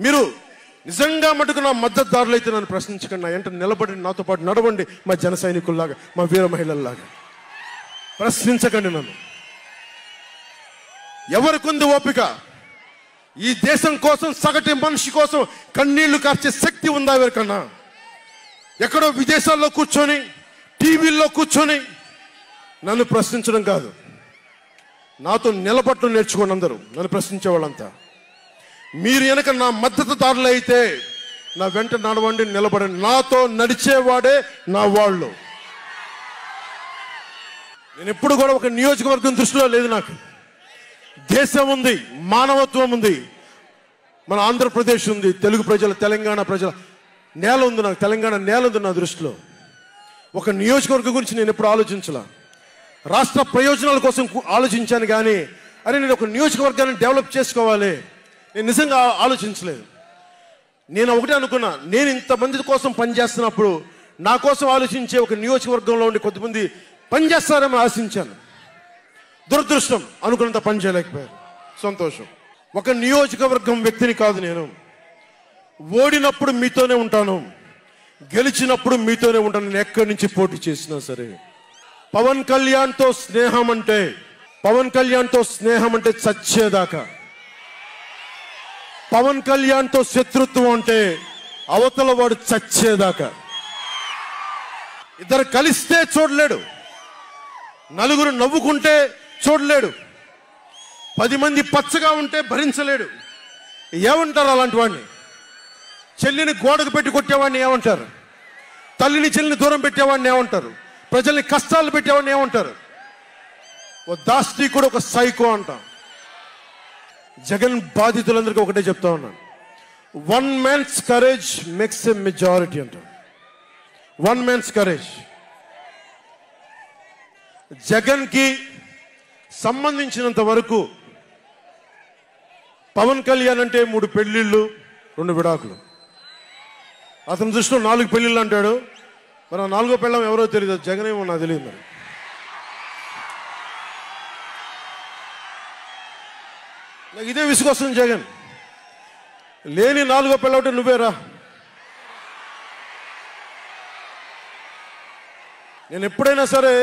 మీరు నిజంగా మటుకు నా మద్దతుదారులు అయితే నన్ను ప్రశ్నించకండి. నా వెంట నిలబడి నాతో పాటు నడవండి, మా జన సైనికుల్లాగా, మా వీర మహిళల్లాగా. ప్రశ్నించకండి నన్ను. ఎవరికుంది ఓపిక? ఈ దేశం కోసం, సగటు మనిషి కోసం కన్నీళ్లు కార్చే శక్తి ఉందా ఎవరికన్నా? ఎక్కడో విదేశాల్లో కూర్చొని, టీవీల్లో కూర్చొని నన్ను ప్రశ్నించడం కాదు, నాతో నిలబడటం నేర్చుకోండి అందరూ, నన్ను ప్రశ్నించే వాళ్ళంతా. మీరు వెనక నా మద్దతుదారులు అయితే నా వెంట నడవండి, నిలబడండి. నాతో నడిచేవాడే నా వాళ్ళు. నేను ఎప్పుడు కూడా ఒక నియోజకవర్గం దృష్టిలో లేదు. నాకు దేశం ఉంది, మానవత్వం ఉంది, మన ఆంధ్రప్రదేశ్ ఉంది, తెలుగు ప్రజల, తెలంగాణ ప్రజల నేల ఉంది. నాకు తెలంగాణ నేల ఉంది నా దృష్టిలో. ఒక నియోజకవర్గం గురించి నేను ఎప్పుడు ఆలోచించలా. రాష్ట్ర ప్రయోజనాల కోసం ఆలోచించాను కానీ, అరే నేను ఒక నియోజకవర్గాన్ని డెవలప్ చేసుకోవాలి, నేను నిజంగా ఆలోచించలేదు. నేను ఒకటే అనుకున్నా, నేను ఇంతమంది కోసం పనిచేస్తున్నప్పుడు నా కోసం ఆలోచించే ఒక నియోజకవర్గంలో ఉండి కొంతమంది పనిచేస్తారని ఆశించాను. దురదృష్టం, అనుకున్నంత పని చేయలేకపోయారు. సంతోషం. ఒక నియోజకవర్గం వ్యక్తిని కాదు నేను. ఓడినప్పుడు మీతోనే ఉంటాను, గెలిచినప్పుడు మీతోనే ఉంటాను. నేను ఎక్కడి నుంచి పోటీ చేసినా సరే. పవన్ కళ్యాణ్తో స్నేహం అంటే చచ్చేదాకా. పవన్ కళ్యాణ్తో శత్రుత్వం అంటే అవతల వాడు చచ్చేదాకా. ఇద్దరు కలిస్తే చూడలేడు, నలుగురు నవ్వుకుంటే చూడలేడు, 10 మంది పచ్చగా ఉంటే భరించలేడు. ఏమంటారు అలాంటి వాడిని? చెల్లిని గోడకు పెట్టి కొట్టేవాడిని ఏమంటారు? తల్లిని చెల్లిని దూరం పెట్టేవాడిని ఏమంటారు? ప్రజల్ని కష్టాలు పెట్టేవాడిని ఏమంటారు? ఓ దాష్టికుడు, ఒక సైకో అంటాం. జగన్ బాధితులందరికీ ఒకటే చెప్తా ఉన్నాను, 1 man's courage makes a majority అంట. 1 man's courage. జగన్కి సంబంధించినంత వరకు పవన్ కళ్యాణ్ అంటే 3 పెళ్లిళ్ళు 2 విడాకులు. అతని దృష్టిలో 4 పెళ్లిళ్ళు అంటాడు. మరి 4వ పెళ్ళం ఎవరో తెలియదు, జగన్ ఏమో నాకు తెలియదు. మరి నాకు ఇదే విసుగొస్తుంది. జగన్ లేని 4వ పెళ్ళవుటే నువ్వేరా. నేను ఎప్పుడైనా సరే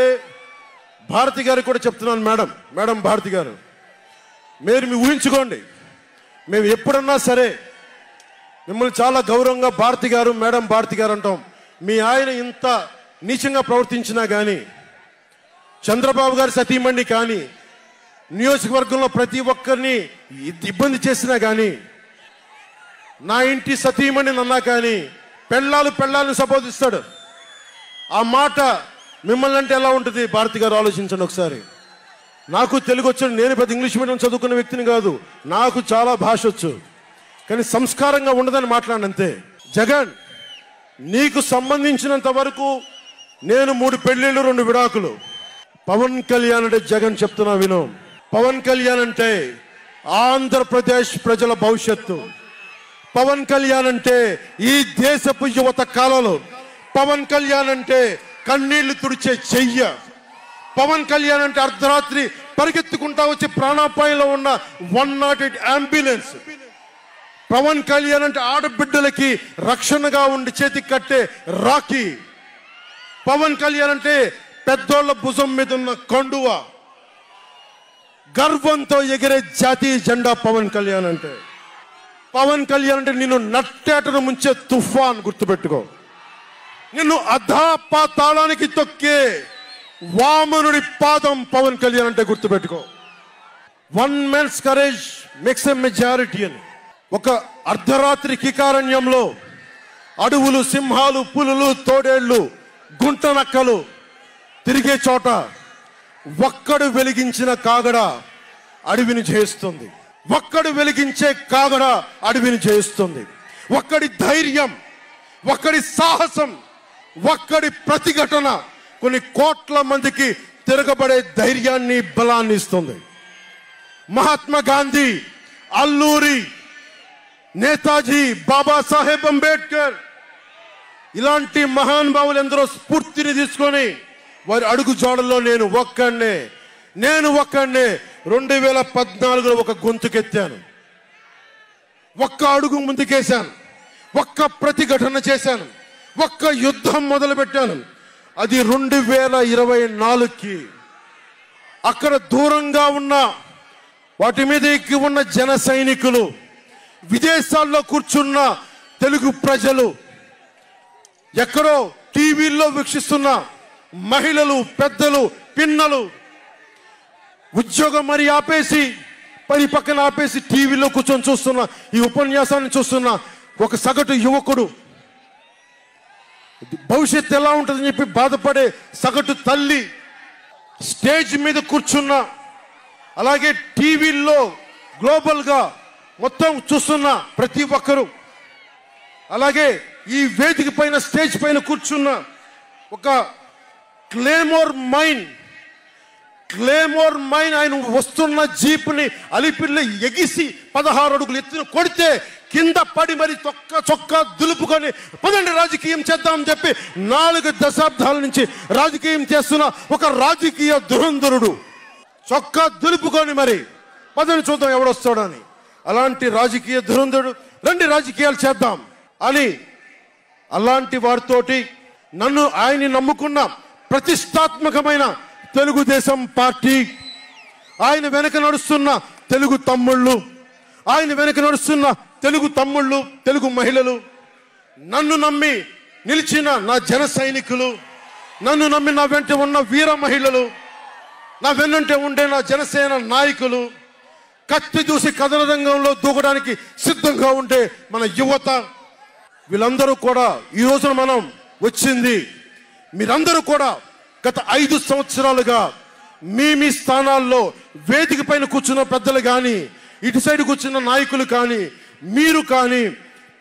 భారతి గారికి కూడా చెప్తున్నాను, మేడం భారతి గారు, మీరు మీ ఊహించుకోండి, మేము ఎప్పుడన్నా సరే మిమ్మల్ని చాలా గౌరవంగా భారతి గారు, మేడం భారతి గారు అంటాం. మీ ఆయన ఇంత నీచంగా ప్రవర్తించినా కానీ, చంద్రబాబు గారి సతీమణి కానీ, నియోజకవర్గంలో ప్రతి ఒక్కరిని ఇబ్బంది చేసినా కానీ, నా ఇంటి సతీమణి అన్నా కానీ పెళ్ళాలను సంబోధిస్తాడు. ఆ మాట మిమ్మల్ని అంటే ఎలా ఉంటుంది భారతి గారు? ఆలోచించండి ఒకసారి. నాకు తెలుగు వచ్చాడు, నేను పెద్ద ఇంగ్లీష్ మీడియం చదువుకున్న వ్యక్తిని కాదు, నాకు చాలా భాష వచ్చు, కానీ సంస్కారంగా ఉండదని మాట్లాడినంతే. జగన్, నీకు సంబంధించినంత వరకు నేను 3 పెళ్లిళ్ళు 2 విడాకులు. పవన్ కళ్యాణ్ అంటే జగన్ చెప్తున్నా విను, పవన్ కళ్యాణ్ అంటే ఆంధ్రప్రదేశ్ ప్రజల భవిష్యత్తు. పవన్ కళ్యాణ్ అంటే ఈ దేశపు యువత కాలంలో. పవన్ కళ్యాణ్ అంటే కన్నీళ్లు తుడిచే చెయ్య. పవన్ కళ్యాణ్ అంటే అర్ధరాత్రి పరిగెత్తుకుంటా వచ్చి ప్రాణాపాయంలో ఉన్న 108 అంబులెన్స్. పవన్ కళ్యాణ్ అంటే ఆడబిడ్డలకి రక్షణగా ఉండి చేతికి కట్టే రాఖీ. పవన్ కళ్యాణ్ అంటే పెద్దోళ్ల భుజం మీద ఉన్న కండువ, గర్వంతో ఎగిరే జాతీయ జెండా పవన్ కళ్యాణ్ అంటే. పవన్ కళ్యాణ్ అంటే నిన్ను నట్టేటను ముంచే తుఫాన్, గుర్తుపెట్టుకో. నిన్ను అధాపాతాళానికి తొక్కే వామనుడి పాదం పవన్ కళ్యాణ్ అంటే గుర్తుపెట్టుకో. 1 man's courage makes a majority అని. ఒక అర్ధరాత్రి కికారణ్యంలో అడవులు, సింహాలు, పులులు, తోడేళ్లు, గుంట నక్కలు తిరిగే చోట ఒక్కడు వెలిగించిన కాగడ అడవిని జయిస్తుంది. ఒక్కడు వెలిగించే కాగడ అడవిని జయిస్తుంది. ఒక్కడి ధైర్యం, ఒక్కడి సాహసం, ఒక్కడి ప్రతిఘటన కొన్ని కోట్ల మందికి తిరగబడే ధైర్యాన్ని, బలాన్ని ఇస్తుంది. మహాత్మా గాంధీ, అల్లూరి, నేతాజీ, బాబాసాహెబ్ అంబేద్కర్, ఇలాంటి మహానుభావులు ఎందరో స్ఫూర్తిని తీసుకొని వారి అడుగు జాడల్లో నేను ఒక్కడే 2014లో ఒక గొంతుకెత్తాను, ఒక్క అడుగు ముందుకేశాను, ఒక్క ప్రతిఘటన చేశాను, ఒక్క యుద్ధం మొదలుపెట్టాను. అది 2024కి. అక్కడ దూరంగా ఉన్న వాటి మీద ఎక్కి ఉన్న జన సైనికులు, విదేశాల్లో కూర్చున్న తెలుగు ప్రజలు, ఎక్కడో టీవీల్లో వీక్షిస్తున్న మహిళలు, పెద్దలు, పిన్నలు, ఉద్యోగం మరి ఆపేసి పని పక్కన ఆపేసి టీవీలో కూర్చొని చూస్తున్న ఈ ఉపన్యాసాన్ని చూస్తున్న ఒక సగటు యువకుడు, భవిష్యత్తు ఎలా ఉంటుందని చెప్పి బాధపడే సగటు తల్లి, స్టేజ్ మీద కూర్చున్న, అలాగే టీవీల్లో గ్లోబల్గా మొత్తం చూస్తున్న ప్రతి ఒక్కరు, అలాగే ఈ వేదిక పైన స్టేజ్ పైన కూర్చున్న ఒక క్లేమోర్ మైన్ ఆయన వస్తున్న జీప్ని అలిపిర్లో ఎగిసి 16 అడుగులు ఎత్తున కొడితే కింద పడి మరి చొక్కా దులుపుకొని పదండి రాజకీయం చేద్దామని చెప్పి 4 దశాబ్దాల నుంచి రాజకీయం చేస్తున్న ఒక రాజకీయ దురంధరుడు చొక్కా దులుపుకొని మరి పదండి చూద్దాం ఎవడొస్తాడని, అలాంటి రాజకీయ దురంధరుడు రండి రాజకీయాలు చేద్దాం అని అలాంటి వారితోటి నన్ను ఆయన్ని నమ్ముకున్న ప్రతిష్టాత్మకమైన తెలుగుదేశం పార్టీ, ఆయన వెనక నడుస్తున్న తెలుగు తమ్ముళ్ళు, తెలుగు మహిళలు, నన్ను నమ్మి నిలిచిన నా జన సైనికులు, నన్ను నమ్మి నా వెంట ఉన్న వీర మహిళలు, నా వెన్నంటే ఉండే నా జనసేన నాయకులు, కత్తి దూసి కథన రంగంలో దూకడానికి సిద్ధంగా ఉండే మన యువత, వీళ్ళందరూ కూడా ఈ రోజున మనం వచ్చింది. మీరందరూ కూడా గత 5 సంవత్సరాలుగా మీ స్థానాల్లో వేదిక పైన కూర్చున్న పెద్దలు కానీ, ఇటు సైడ్ కూర్చున్న నాయకులు కానీ, మీరు కానీ,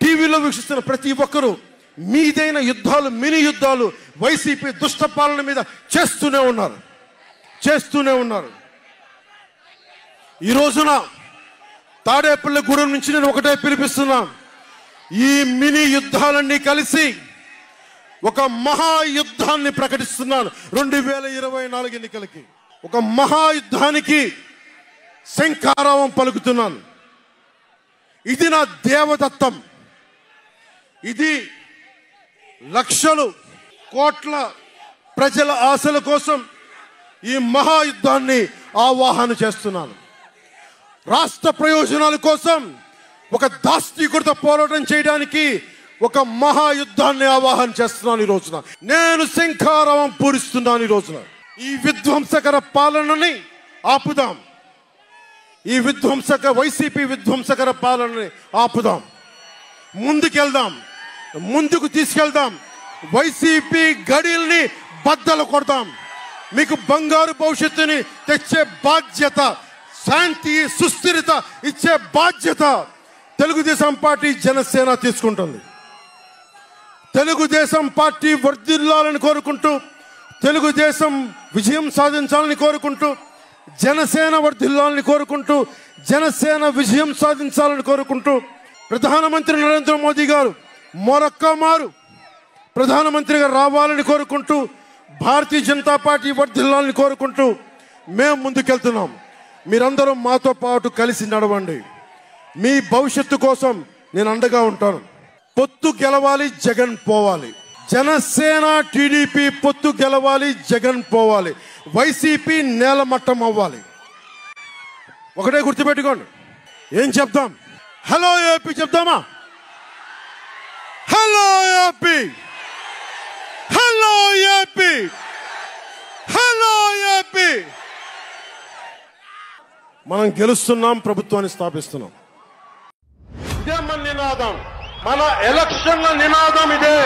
టీవీలో వీక్షిస్తున్న ప్రతి ఒక్కరూ మీదైన యుద్ధాలు, మినీ యుద్ధాలు వైసీపీ దుష్ట పాలన మీద చేస్తూనే ఉన్నారు. ఈ రోజున తాడేపల్లిగూడెం నుంచి నేను ఒకటే పిలిపిస్తున్నా, ఈ మినీ యుద్ధాలన్నీ కలిసి ఒక మహాయుద్ధాన్ని ప్రకటిస్తున్నాను. 2024 ఎన్నికలకి ఒక మహాయుద్ధానికి శంఖారావం పలుకుతున్నాను. ఇది నా దేవదత్తం. ఇది లక్షలు కోట్ల ప్రజల ఆశల కోసం ఈ మహాయుద్ధాన్ని ఆవాహన చేస్తున్నాను. రాష్ట్ర ప్రయోజనాల కోసం ఒక దాస్తికుడితో పోరాటం చేయడానికి ఒక మహాయుద్ధాన్ని ఆవాహన చేస్తున్నాను. ఈ రోజున నేను శంఖారావం పూరిస్తున్నాను. ఈ రోజున ఈ విధ్వంసకర పాలనని ఆపుదాం. ఈ వైసీపీ విధ్వంసకర పాలనని ఆపుదాం. ముందుకు తీసుకెళ్దాం. వైసీపీ గడిల్ని బద్దలు కొడదాం. మీకు బంగారు భవిష్యత్తుని తెచ్చే బాధ్యత, శాంతి సుస్థిరత ఇచ్చే బాధ్యత తెలుగుదేశం పార్టీ, జనసేన తీసుకుంటుంది. తెలుగుదేశం పార్టీ వర్ధిల్లాలని కోరుకుంటూ, తెలుగుదేశం విజయం సాధించాలని కోరుకుంటూ, జనసేన వర్ధిల్లాలని కోరుకుంటూ, జనసేన విజయం సాధించాలని కోరుకుంటూ, ప్రధానమంత్రి నరేంద్ర మోదీ గారు మరొక్క మారు ప్రధానమంత్రిగా రావాలని కోరుకుంటూ, భారతీయ జనతా పార్టీ వర్ధిల్లాలని కోరుకుంటూ మేము ముందుకెళ్తున్నాం. మీరందరూ మాతో పాటు కలిసి నడవండి. మీ భవిష్యత్తు కోసం నేను అండగా ఉంటాను. పొత్తు గెలవాలి, జగన్ పోవాలి. జనసేన టీడీపీ పొత్తు గెలవాలి, జగన్ పోవాలి. వైసీపీ నేలమట్టం అవ్వాలి. ఒకటే గుర్తుపెట్టుకోండి. ఏం చెప్తాం? హలో ఏపీ చెప్తామా? Hello AP, hello AP, hello AP. మనం గెలుస్తున్నాం, ప్రభుత్వాన్ని స్థాపిస్తున్నాం. ఇదే మన నినాదం, మన ఎలక్షన్ల నినాదం ఇదే.